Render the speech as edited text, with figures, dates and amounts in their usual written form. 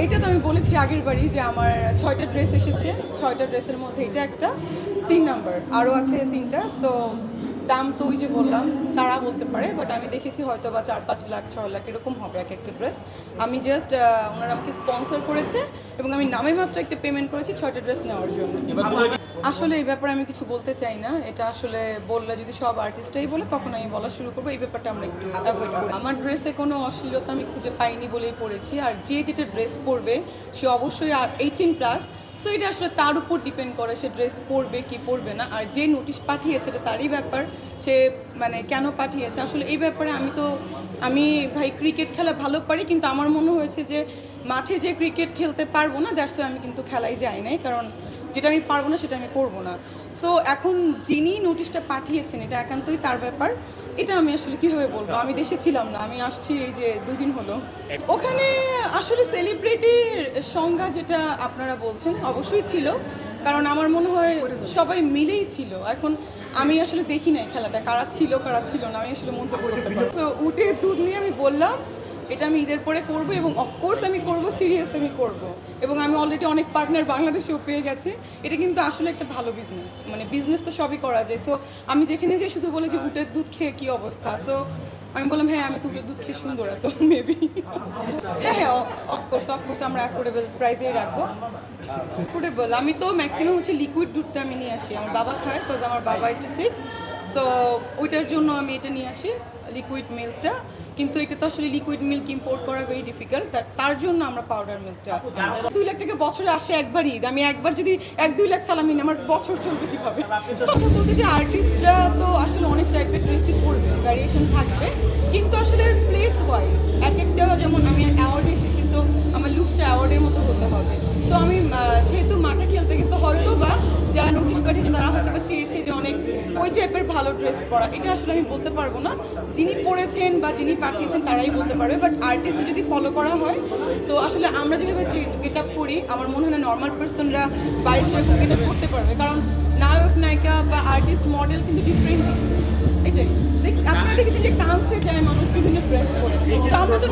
এটা তো আমি বলেছি আগের বারই যে আমার 6টা ড্রেস এসেছে, 6টা ড্রেসের মধ্যে এটা একটা 3 নাম্বার, আরও আছে 3টা। সো দাম তো ওই যে বললাম তারা বলতে পারে, বাট আমি দেখেছি হয়তো বা 4-5 লাখ 6 লাখ এরকম হবে এক একটা ড্রেস। আমি জাস্ট ওনারা আমাকে স্পন্সর করেছে এবং আমি নামে মাত্র একটা পেমেন্ট করেছি 6টা ড্রেস নেওয়ার জন্য। আসলে এই ব্যাপারে আমি কিছু বলতে চাই না, এটা আসলে বললে যদি সব আর্টিস্টরাই বলে তখন আমি বলা শুরু করবো। এই ব্যাপারটা আমরা একটু অ্যাভয়েড করি। আমার ড্রেসে কোনো অশ্লীলতা আমি খুঁজে পাইনি বলেই পড়েছি, আর যে যেটা ড্রেস পরবে সে অবশ্যই 18+। সো এটা আসলে তার উপর ডিপেন্ড করে সে ড্রেস পরবে কি পরবে না। আর যে নোটিশ পাঠিয়েছে এটা তারই ব্যাপার, সে মানে কেন পাঠিয়েছে আসলে এই ব্যাপারে আমি ভাই ক্রিকেট খেলা ভালো পারি, কিন্তু আমার মনে হয়েছে যে মাঠে যে ক্রিকেট খেলতে পারবো না, দ্যাটস ওয়াই আমি কিন্তু খেলাই যাই নাই, কারণ যেটা আমি পারবো না সেটা আমি করবো না। সো এখন যিনি নোটিশটা পাঠিয়েছেন এটা একান্তই তার ব্যাপার। এটা আমি আসলে কীভাবে বলবো, আমি দেশে ছিলাম না, আমি আসছি এই যে 2 দিন হলো। ওখানে আসলে সেলিব্রিটির সংজ্ঞা যেটা আপনারা বলছেন অবশ্যই ছিল, কারণ আমার মনে হয় সবাই মিলেই ছিল। এখন আমি আসলে দেখি নাই খেলাটা কারা ছিল না, আমি আসলে মন্তব্য করতে পারি। সো উটের দুধ নিয়ে আমি বললাম এটা আমি ঈদের পরে করবো এবং অফকোর্স আমি করব, সিরিয়াস আমি করব, এবং আমি অলরেডি অনেক পার্টনার বাংলাদেশেও পেয়ে গেছি। এটা কিন্তু আসলে একটা ভালো বিজনেস, মানে বিজনেস তো সবই করা যায়। সো আমি যেখানে যাই শুধু বলে যে উটের দুধ খেয়ে কী অবস্থা, সো আমি বললাম হ্যাঁ আমি তো উটের দুধ খেয়ে সুন্দর এত মেবি। হ্যাঁ অফকোর্স আমরা অ্যাফোর্ডেবল প্রাইসেই রাখবো। অ্যাফোর্ডেবল আমি তো ম্যাক্সিমাম হচ্ছে লিকুইড দুধটা আমি নিয়ে আসি, আমার বাবা খায়, বিকজ আমার বাবা একটু সিক। সো ওইটার জন্য আমি এটা নিয়ে আসি লিকুইড মিল্কটা, কিন্তু এটা তো আসলে লিকুইড মিল্ক ইম্পোর্ট করা ভেরি ডিফিকাল্ট, তার জন্য আমরা পাউডার মিল্কটা। 2 লাখ টাকা বছরে আসে একবার ঈদ, আমি একবার যদি 1-2 লাখ সালামি নিই আমার বছর চলবে কীভাবে? বলতে যে আর্টিস্টরা তো আসলে অনেক টাইপের ড্রেসই পরবে, ভ্যারিয়েশন থাকবে, কিন্তু আসলে প্লেস ওয়াইজ এক একটা, যেমন আমি অ্যাওয়ার্ডে এসেছি, সো আমার লুকসটা অ্যাওয়ার্ডের মতো হতে হবে। সো আমি যেহেতু মাঠে খেলতে গেছি, হয়তো বা যারা নোটিশ পাঠিয়েছে তারা হয়তো বা চেয়েছে যে অনেক ওই টাইপের ভালো ড্রেস পরা, এটা আসলে আমি বলতে পারবো না। যিনি পরেছেন বা যিনি পাঠিয়েছেন তারাই বলতে পারবে, বাট আর্টিস্টকে যদি ফলো করা হয় তো আসলে আমরা যেভাবে গেট আপ করি আমার মনে হয় না নর্মাল পার্সনরা বাড়ির সেরকম গেট আপ করতে পারবে, কারণ নায়ক নায়িকা বা আর্টিস্ট মডেল কিন্তু ডিফারেন্ট জিনিস। এটাই আপনারা দেখেছেন যে কান্সে যায় মানুষ বিভিন্ন ড্রেস পরে, সো আমরা তো